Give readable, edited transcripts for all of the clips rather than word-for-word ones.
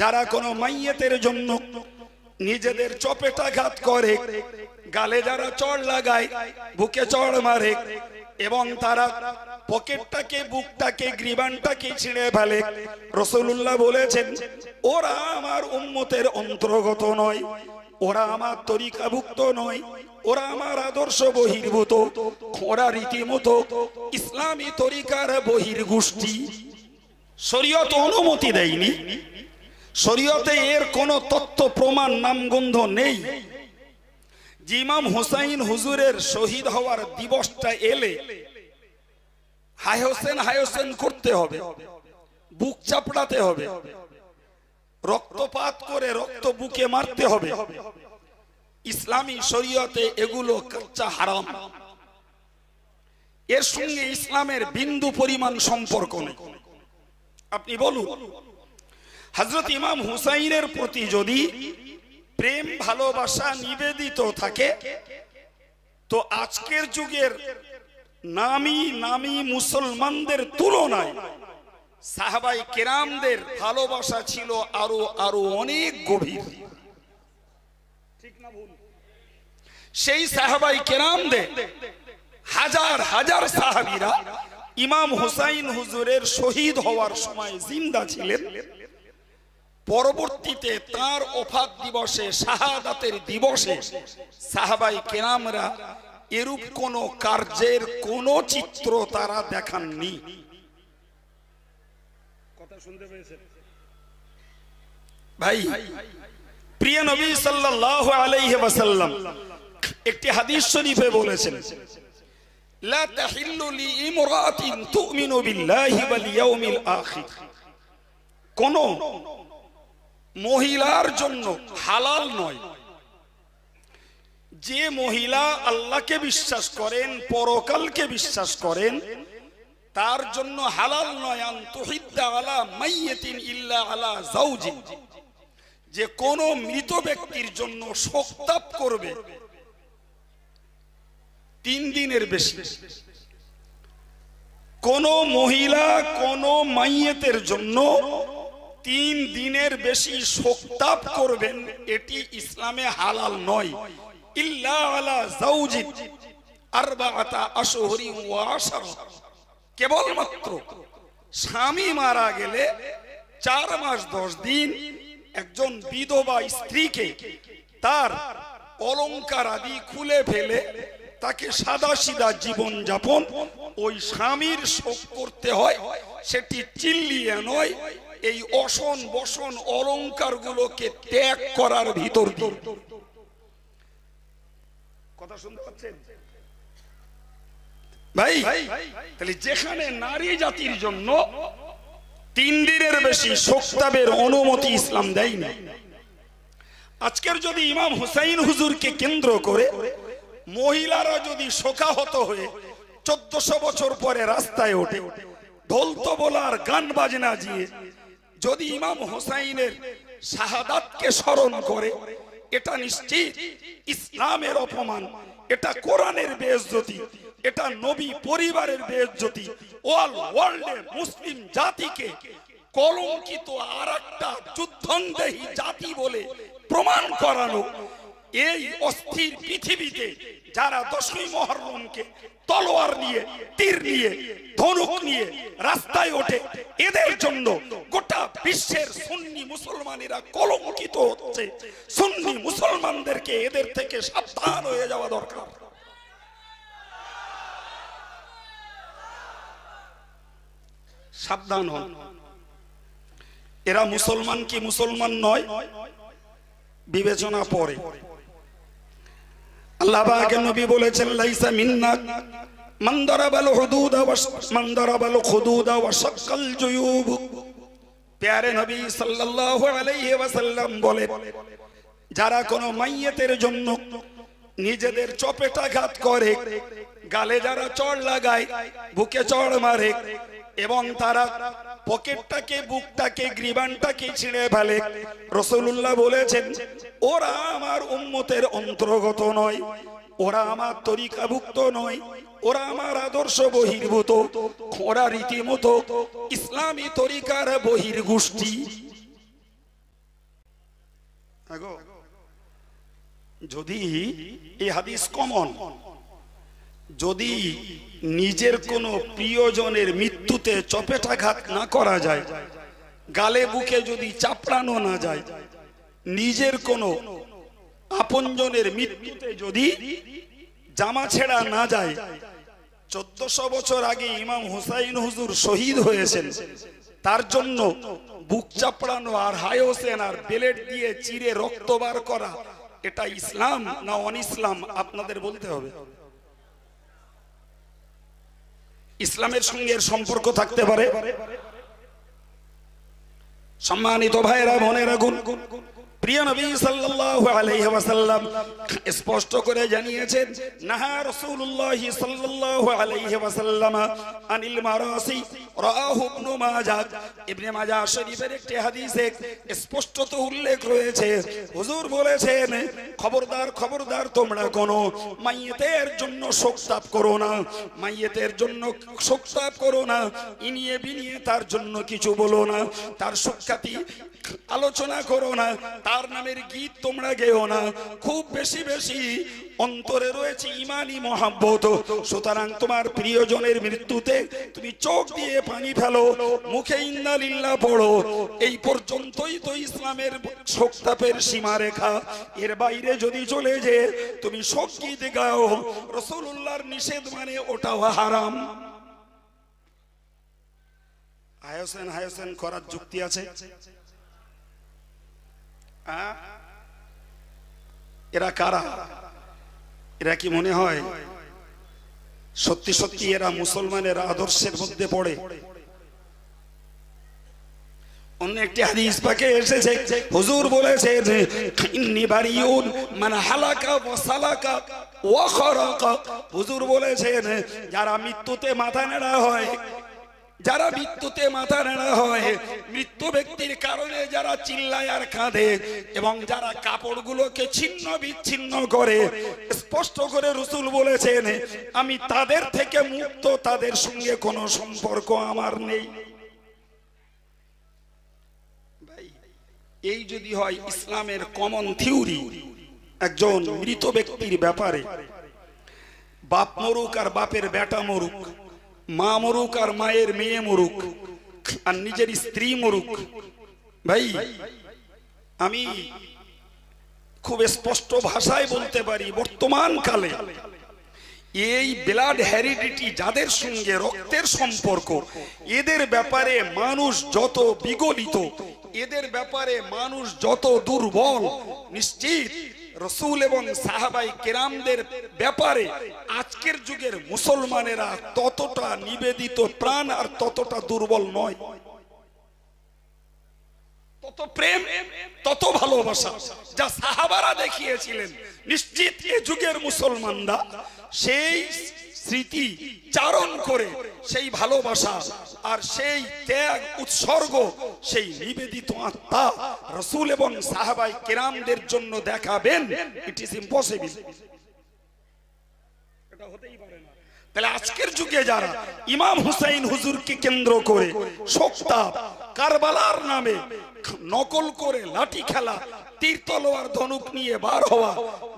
যারা কোনো মাইয়েতের জন্য নিজেদের চপেটাঘাত করে, গালে যারা চড় লাগায়, বুকে চড় মারে এবং তারা পকেটটাকে, বুকটাকে, গ্রীবানটাকে ছিঁড়ে ফেলে, রাসূলুল্লাহ বলেছেন ওরা আমার উম্মতের অন্তর্গত নয়, ওরা আমার তরিকাভুক্ত নয়, ওরা আমার আদর্শ বহির্ভূত, ওরা রীতিমতো ইসলামী তরিকার বহির্গোষ্ঠী। শরীয়ত অনুমতি দেয়নি, শরীয়তে এর কোনো তথ্য প্রমাণ নামগন্ধ নেই। যে ইমাম হুসাইন হুজুরের শহীদ হওয়ার দিবসটা এলে হায় হোসেন হায় হোসেন করতে হবে, বুক চাপড়াতে হবে, রক্তপাত করে রক্ত বুকে মারতে হবে, ইসলামী শরীয়তে এগুলো কাচ্চা হারাম। এর সঙ্গে ইসলামের বিন্দু পরিমাণ সম্পর্ক নেই। আপনি বলুন, হযরত ইমাম হুসাইনের প্রতি যদি প্রেম ভালোবাসা নিবেদিত থাকে, তো আজকের যুগের নামি নামি মুসলমানদের তুলনায় সাহাবাই কেরামদের ভালোবাসা ছিল আরো আরো অনেক গভীর। ঠিক না ভুল? সেই সাহাবাই কেরামদের হাজার হাজার সাহাবীরা ইমাম হুসাইন হুজুরের শহীদ হওয়ার সময় জিন্দা ছিলেন। পরবর্তীতে তার ওফাত দিবসে, শাহাদাতের দিবসে সাহাবাই কেরামরা এরূপ কোন কার্যের কোন চিত্র তারা দেখাননি। কথা শুনতে পেয়েছেন ভাই? প্রিয় নবী সাল্লাল্লাহু আলাইহি ওয়াসাল্লাম একটি হাদিস শরীফে বলেছেন, লা তাহিল্লু লি ইমরাতিন তুমিনু বিল্লাহি ওয়াল ইয়াউমিল আখির। কোন মহিলার জন্য হালাল নয়, যে মহিলা আল্লাহকে বিশ্বাস করেন, পরকালকে বিশ্বাস করেন, তার জন্য হালাল নয় আন তুহিদ্দা আলা মাইয়িতিন ইল্লা আলা যাওজিন, যে কোন মৃত ব্যক্তির জন্য শোকতাপ করবে 3 দিনের বেশি। কোন মহিলা কোন মাইয়েতের জন্য 3 দিনের বেশি শোকতাপ করবেন, এটি ইসলামে হালাল নয়। ইল্লা আলা যাওজিন আরবাআতা আশহুরিন ওয়া আশরা, কেবলমাত্র স্বামী মারা গেলে 4 মাস 10 দিন একজন বিধবা স্ত্রীকে তার অলংকার আদি খুলে ফেলে তাকে সাদা সিধা জীবন যাপন ওই স্বামীর শোক করতে হয়, সেটি চিল্লিয়ে নয়, এই অসন বসন অলংকার গুলোকে ত্যাগ করার ভিতর দিয়ে। কথা শুনতে পাচ্ছেন ভাই? তাহলে যেখানে নারী জাতির জন্য 3 দিনের বেশি শোকতাপের অনুমতি ইসলাম দেয় না, আজকের যদি ইমাম হুসাইন হুজুরকে কেন্দ্র করে মহিলারা যদি শোকাহত হয়ে 1400 বছর পরে রাস্তায় ওঠে, ঢোল তবলার গান বাজনা দিয়ে যদি ইমাম হুসাইনের শাহাদাতকে স্মরণ করে, এটা নিশ্চিত ইসলামের অপমান, এটা কোরআনের বেইজ্জতি, এটা নবী পরিবারের বেইজ্জতি, অল ওয়ার্ল্ডে মুসলিম জাতিকে কলঙ্কিত আরেকটা যুদ্ধংদেহী জাতি বলে প্রমাণ করানো। এই অস্থির পৃথিবীতে যারা 10ই মুহররমকে তলোয়ার নিয়ে, তীর নিয়ে, ধনুক নিয়ে রাস্তায় ওঠে, এদের জন্য গোটা বিশ্বের সুন্নি মুসলমানেরা কলঙ্কিত হচ্ছে। সুন্নি মুসলমানদেরকে এদের থেকে সাবধান হয়ে যাওয়া দরকার। সাবধান হন। এরা মুসলমান কি মুসলমান নয় বিবেচনা পরে। আল্লাহ পাকের নবী বলেছেন, লাইসা মিন্না মান দারাবাল হুদুদ ওয়া শাক্কাল জুয়ুব। প্যারে নবী সাল্লাল্লাহু আলাইহি ওয়াসাল্লাম বলেন, যারা কোনো মাইয়েতের জন্য নিজেদের চপেটাঘাত করে, গালে যারা চড় লাগায়, বুকে চড় মারে এবং তারা পকেটটাকে, বুকটাকে, গ্রীবানটাকে ছিঁড়ে ফেলে, রাসূলুল্লাহ বলেছেন ওরা আমার উম্মতের অন্তর্গত নয়, ওরা আমার তরিকাভুক্ত নয়, ওরা আমার আদর্শ বহির্ভূত, ওরা রীতিমতো ইসলামী তরিকার বহির্গোষ্ঠী। যদি এই হাদিস কমন, যদি নিজের কোনো প্রিয়জনের মৃত্যুতে চপেটাঘাত না করা যায়, গালে বুকে যদি চাপড়ানো না যায়, নিজের কোনো আপনজনের মৃত্যুতে যদি জামা ছেঁড়া না যায়, 1400 বছর আগে ইমাম হুসাইন হুজুর শহীদ হয়েছেন, তার জন্য বুক চাপড়ানো আর হাই হোসেন আর বেলেট দিয়ে চিরে রক্ত বার করা, এটা ইসলাম না অন ইসলাম? আপনাদের বলতে হবে। ইসলামের সঙ্গে এর সম্পর্ক থাকতে পারে? সম্মানিত ভাইরা বোনেরা, প্রিয় নবী সাল্লাল্লাহু আলাইহি ওয়াসাল্লাম স্পষ্ট করে জানিয়েছেন, নাহা রাসূলুল্লাহ সাল্লাল্লাহু আলাইহি ওয়াসাল্লাম আনিল মারাসি, রাআহু ইবনে মাজাহ। ইবনে মাজাহ শরীফের একটি হাদিসে স্পষ্টত উল্লেখ রয়েছে, হুজুর বলেছেন, খবরদার খবরদার, তোমরা কোনো মাইয়িতের জন্য শোকতাপ করো না, মাইয়িতের জন্য শোকতাপ করো না, ইনিয়ে বিনিয়ে তার জন্য কিছু বলো না, তার সুখ্যাতি আলোচনা করো না, তার নামের গীত তোমরা গেও না। খুব বেশি বেশি অন্তরে রয়েছে ইমানি মহাব্বত, সুতরাং তোমার প্রিয়জনের মৃত্যুতে তুমি চোখ দিয়ে পানি ফেলো, মুখে ইন্না লিল্লাহ পড়ো, এই পর্যন্তই তো ইসলামের শোকতাপের সীমারেখা। এর বাইরে যদি চলে যে তুমি শোক গীত গাও, রাসূলুল্লাহর নিষেধ মানে ওটাও হারাম। হায়সেন হায়সেন করার যুক্তি আছে? এরা কারা? এরা কি মনে হয় সত্যি সত্যি এরা মুসলমানের আদর্শের মধ্যে পড়ে? অন্য একটি হাদিস পাকে এসেছে, হুজুর বলেছেন, ইন্নী বারিউন মান হালাকা ওয়া সালাকা ওয়া খারাকা। হুজুর বলেছেন, যারা মৃত্যুতে মাথা নেড়া হয়, যারা মৃত্যুতে মাথা নেড়া হয়, মৃত্যু ব্যক্তির কারণে যারা চিল্লায় আর কাঁদে, এবং যারা কাপড়গুলোকে ছিন্ন বিচ্ছিন্ন করে, স্পষ্ট করে রাসূল বলেছেন, আমি তাদের থেকে মুক্ত, তাদের সঙ্গে কোনো সম্পর্ক আমার নেই। ভাই, এই যদি হয় ইসলামের কমন থিওরি, একজন মৃত ব্যক্তির ব্যাপারে, বাপ মরুক আর বাপের বেটা মরুক, মা মরুক আর মায়ের মেয়ে মরুক, আর নিজের স্ত্রী মরুক, ভাই আমি খুব স্পষ্ট ভাষায় বলতে পারি, বর্তমান কালে এই ব্লাড হেরিডিটি যাদের সঙ্গে রক্তের সম্পর্ক, এদের ব্যাপারে মানুষ যত বিগলিত, এদের ব্যাপারে মানুষ যত দুর্বল, নিশ্চিত রাসূল এবং সাহাবাই কেরামদের ব্যাপারে আজকের যুগের মুসলমানেরা ততটা নিবেদিত প্রাণ আর ততটা দুর্বল নয়। তত প্রেম, তত ভালোবাসা যা সাহাবারা দেখিয়েছিলেন, নিশ্চিত এ যুগের মুসলমানরা সেই স্মৃতি চারণ করে, সেই ভালোবাসা আর সেই ত্যাগ উৎসর্গ, সেই নিবেদিত আত্মা রাসূল এবং সাহাবায়ে কেরামদের জন্য দেখাবেন। ইট ইজ ইম্পসিবল, এটা হতেই পারে না। তাহলে আজকের যুগে যারা ইমাম হুসাইন হুজুরকে কেন্দ্র করে শোকতাপ, কারবালার নামে নকল করে লাঠি খেলা, তীর তলোয়ার ধনুক নিয়ে বার হওয়া,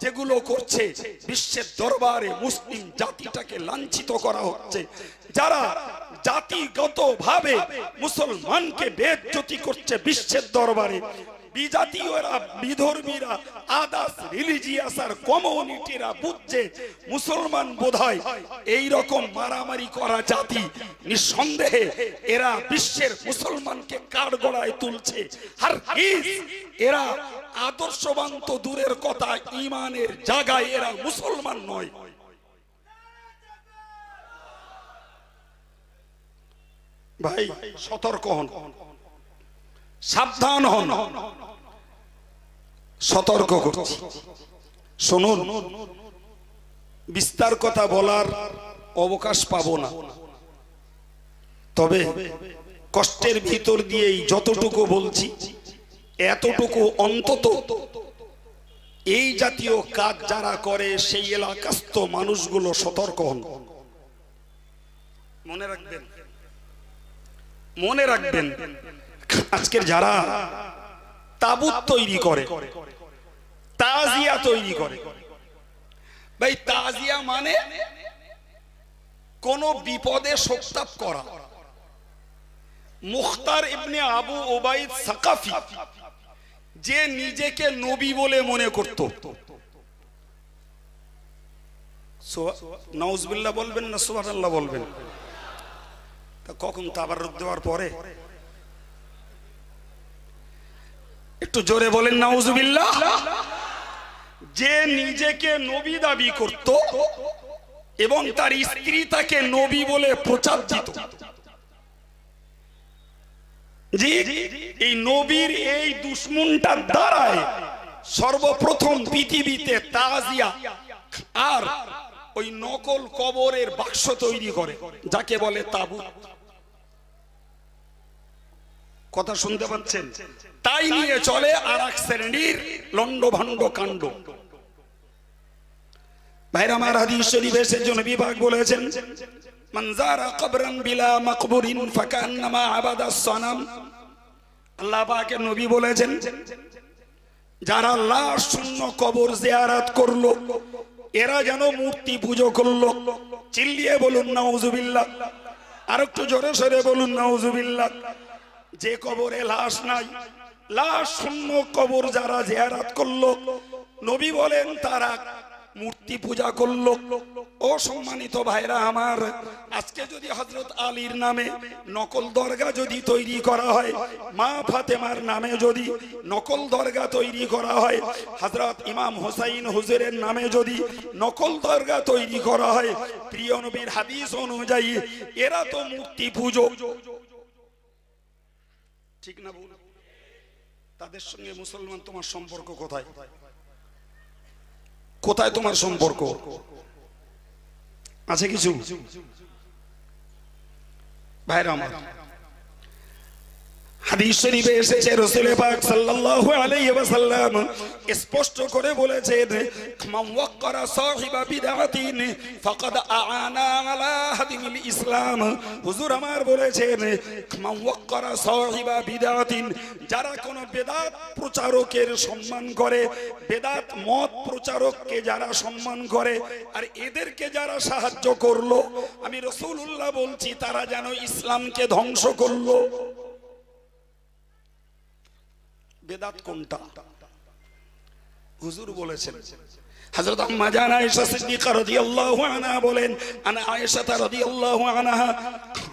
যেগুলো করছে, বিশ্বের দরবারে মুসলিম জাতিটাকে লাঞ্ছিত করা হচ্ছে। যারা জাতিগত ভাবে মুসলমানকে বেইজ্জতি করছে বিশ্বের দরবারে, বিজাতীয়রা, বিধর্মীরা, আদার্স রিলিজিয়াস আর কমিউনিটিরা বুঝছে মুসলমান বোধহয় এই রকম মারামারি করা জাতি, নিঃসন্দেহে এরা বিশ্বের মুসলমানকে কাঠগড়ায় তুলছে। আর এরা আদর্শবান তো দূরের কথা, ইমানের জায়গায় এরা মুসলমান নয়। ভাই সতর্ক হন, সাবধান হন, সতর্ক করছি। শুনুন, বিস্তার কথা বলার অবকাশ পাবো না, তবে কষ্টের ভিতর দিয়েই যতটুকু বলছি, এতটুকু অন্তত এই জাতীয় কাজ যারা করে সেই এলাকাস্থ মানুষগুলো সতর্ক হন। মনে রাখবেন, মনে রাখবেন, আজকের যারা তাবুত তৈরি করে, তাজিয়া তৈরি করে। ভাই তাজিয়া মানে কোন বিপদে শোকতাপ করা। মুখতার ইবনে আবু ওবাইদ সাকাফি যে নিজেকে নবী বলে মনে করত, নাউজুবিল্লাহ বলবেন না সুবহানাল্লাহ বলবেন? তা কখন তাবাররুক দেওয়ার পরে? একটু জোরে বলেন নাউজুবিল্লাহ। যে নিজেকে নবী দাবি করত এবং তার স্ত্রী তাকে নবী বলে প্রচার দিত। জি, এই নবীর এই দুশমনটার দ্বারায় সর্বপ্রথম পৃথিবীতে তাজিয়া আর ওই নকল কবরের বাক্স তৈরি করে, যাকে বলে তাবুত। কথা শুনতে পাচ্ছেন? তাই নিয়ে চলে আর এক শ্রেণীর লন্ডভন্ড কাণ্ড। ভাইরা আমার, হাদিস শরীফে সেজন্য বিভাগ বলেছেন, মান যারা কবরান বিলা মাকবুরিন ফাকান্নামা আবাদাস সানাম। আল্লাহ পাকের নবী বলেছেন, যারা লাশ শূন্য কবর জিয়ারত করলো এরা যেন মূর্তি পুজো করলো। চিল্লিয়ে বলুন নাউজুবিল্লাহ। আর একটু জোরে সরে বলুন নাউজুবিল্লাহ। যে কবরে লাশ নাই, লাশ শূন্য কবর যারা জিয়ারত করলো, নবী বলেন তারা মূর্তি পূজা করলো। ও সম্মানিত ভাইরা আমার, আজকে যদি হযরত আলীর নামে নকল দরগা যদি তৈরি করা হয়, মা ফাতেমার নামে যদি নকল দরগা তৈরি করা হয়, হযরত ইমাম হুসাইন হুজুরের নামে যদি নকল দরগা তৈরি করা হয়, প্রিয় নবীর হাদিস অনুযায়ী এরা তো মূর্তি পূজো। ঠিক না বল? তাদের সঙ্গে মুসলমান তোমার সম্পর্ক কোথায়? কোথায় তোমার সম্পর্ক আছে? কিছু ভাইরা আমার, হাদিস শরীফে এসেছে রাসূল পাক সাল্লাল্লাহু আলাইহি ওয়াসাল্লাম স্পষ্ট করে বলেছেন, মান ওয়াক্কারা সাহিবা বিদআতিন ফাকাদ আ'আনা আলা হাদিমিল ইসলাম। হুজুর আমার বলেছেন, মান ওয়াক্কারা সাহিবা বিদআতিন, যারা কোন বেদাত প্রচারকের সম্মান করে, বেদাত মত প্রচারককে যারা সম্মান করে আর এদেরকে যারা সাহায্য করলো, আমি রাসূলুল্লাহ বলছি তারা যেন ইসলামকে ধ্বংস করলো। বেদাত কোনটা? হুজুর বলেছেন, হযরত আম্মা জান আয়েশা সিদ্দিকা রাদিয়াল্লাহু আনহা বলেন, আনা আয়েশা রাদিয়াল্লাহু আনহা,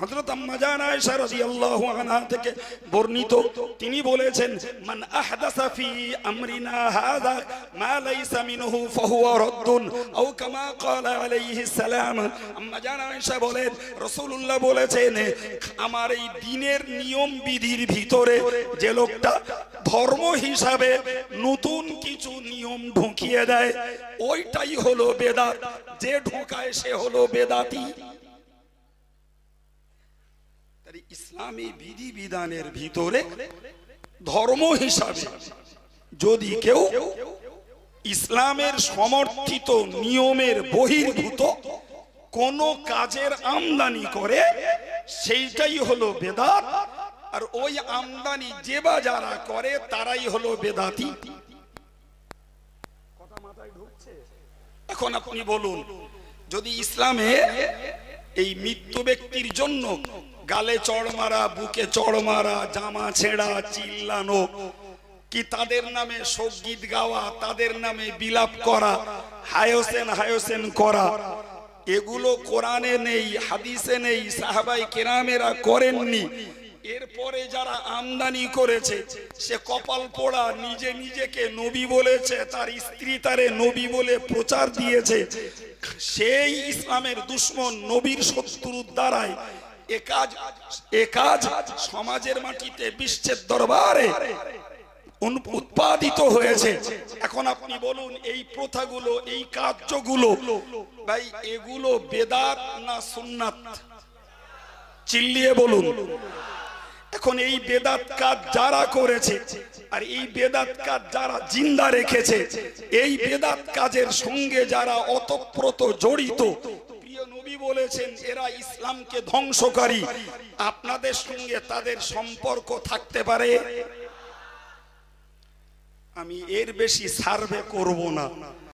হযরত আম্মা জান আয়েশা রাদিয়াল্লাহু আনহা থেকে বর্ণিত, তিনি বলেছেন, মান আহদাসা ফি আমরিনা হাযা মা লাইসা মিনহু ফাহুয়া রাদ্দুন আও কামা ক্বালা আলাইহিস সালাম। আম্মা জান আয়েশা বলেন, রাসূলুল্লাহ বলেছেন, আমার এই দ্বীনের নিয়ম বিধির ভিতরে যে লোকটা ধর্ম হিসাবে নতুন কিছু নিয়ম ঢুকিয়ে দেয় ওইটাই হলো বেদাত, যে ঢোকায় সে হলো বেদাতি। তাই ইসলামী বিধি বিধানের ভিতরে ধর্ম হিসাবে যদি কেউ ইসলামের সমর্থিত নিয়মের বহির্ভূত কোন কাজের আমদানি করে সেইটাই হলো বেদাত, আর ওই আমদানি যে বা যারা করে তারাই হলো বেদাতি। এখন আপনি বলুন, যদি ইসলামে এই মৃত্যু ব্যক্তির জন্য গালে চড় মারা, বুকে চড় মারা, জামা ছেঁড়া, চিল্লানো, কি তাদের নামে শোক গীত গাওয়া, তাদের নামে বিলাপ করা, হায়সেন হায়সেন করা, এগুলো কোরআনে নেই, হাদিসে নেই, সাহাবাই কেরামেরা করেননি। এরপরে যারা আমদানি করেছে সে কপাল পোড়া, নিজে নিজেকে নবী বলেছে, তার স্ত্রী তারে নবী বলে প্রচার দিয়েছে, সেই ইসলামের দুশমন, নবীর শত্রুর দ্বারায় এ কাজ সমাজের মাটিতে বিশ্বের দরবারে উৎপাদিত হয়েছে। এখন আপনি বলুন, এই প্রথাগুলো, এই কার্যগুলো ভাই এগুলো বেদাত না সুন্নাত? চিল্লিয়ে বলুন। এখন এই বেদাত কাজ যারা করেছে আর এই বেদাত কাজ যারা জিন্দা রেখেছে, এই বেদাত কাজের সঙ্গে যারা ওতপ্রোত জড়িত, প্রিয় নবী বলেছেন এরা ইসলামকে ধ্বংসকারী। আপনাদের সঙ্গে তাদের সম্পর্ক থাকতে পারে? আমি এর বেশি সার্ভে করব না,